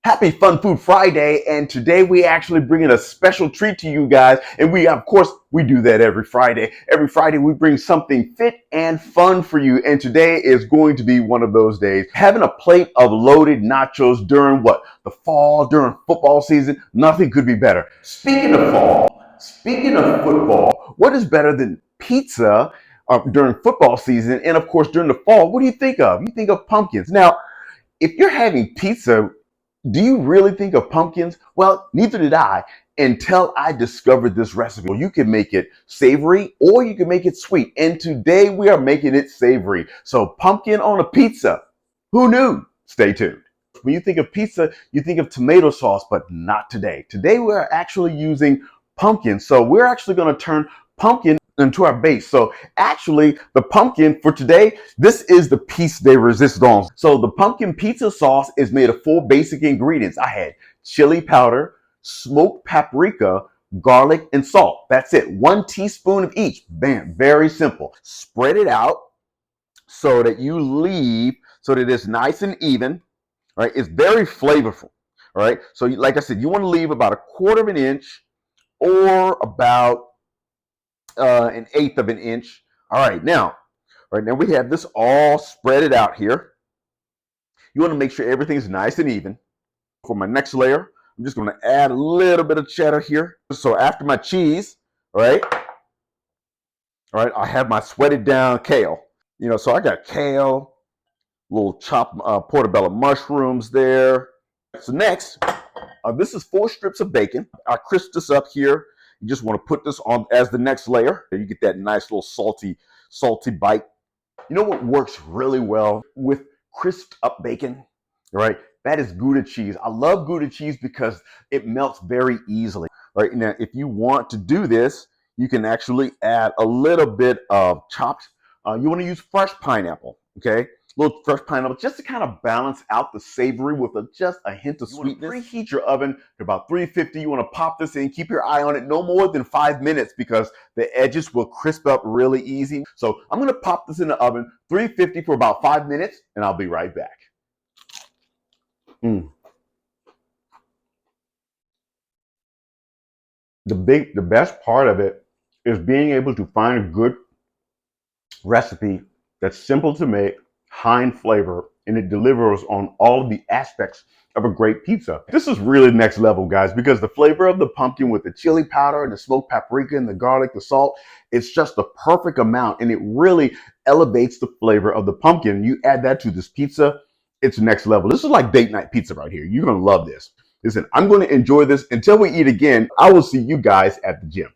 Happy Fun Food Friday, and today we actually bringing a special treat to you guys, and of course, we do that every Friday. Every Friday we bring something fit and fun for you, and today is going to be one of those days. Having a plate of loaded nachos during the fall, during football season, nothing could be better. Speaking of fall, speaking of football, what is better than pizza during football season, and of course during the fall? What do you think of? You think of pumpkins. Now, if you're having pizza, do you really think of pumpkins? Well, neither did I until I discovered this recipe. You can make it savory or you can make it sweet. And today we are making it savory. So pumpkin on a pizza. Who knew? Stay tuned. When you think of pizza, you think of tomato sauce, but not today. Today we're actually using pumpkin. So we're actually going to turn pumpkin into our base. So actually the pumpkin for today, this is the piece de resistance. So the pumpkin pizza sauce is made of 4 basic ingredients. I had chili powder, smoked paprika, garlic, and salt. That's it. 1 teaspoon of each. Bam, very simple. Spread it out so that it's nice and even, right? It's very flavorful, right? So like I said, you want to leave about 1/4 of an inch or about 1/8 of an inch. All right, now we have this all spread it out here. You want to make sure everything's nice and even. For my next layer, I'm just going to add a little bit of cheddar here. So after my cheese, all right, I have my sweated down kale. So I got kale, little chopped portobello mushrooms there. So next, this is 4 strips of bacon. I crisp this up here. You just want to put this on as the next layer. You get that nice little salty bite. You know what works really well with crisped up bacon, right? That is Gouda cheese. I love Gouda cheese because it melts very easily, right? Now, if you want to do this, you can actually add a little bit of chopped, you want to use fresh pineapple, okay? A little fresh pineapple just to kind of balance out the savory with just a hint of sweetness. Preheat your oven to about 350. You want to pop this in, keep your eye on it no more than 5 minutes because the edges will crisp up really easy. So I'm going to pop this in the oven, 350 for about 5 minutes, and I'll be right back. The best part of it is being able to find a good recipe that's simple to make, high in flavor, and it delivers on all the aspects of a great pizza. This is really next level, guys, because the flavor of the pumpkin with the chili powder and the smoked paprika and the garlic, the salt, it's just the perfect amount, and it really elevates the flavor of the pumpkin. You add that to this pizza, it's next level. This is like date night pizza right here. You're gonna love this. Listen, I'm going to enjoy this until we eat again. I will see you guys at the gym.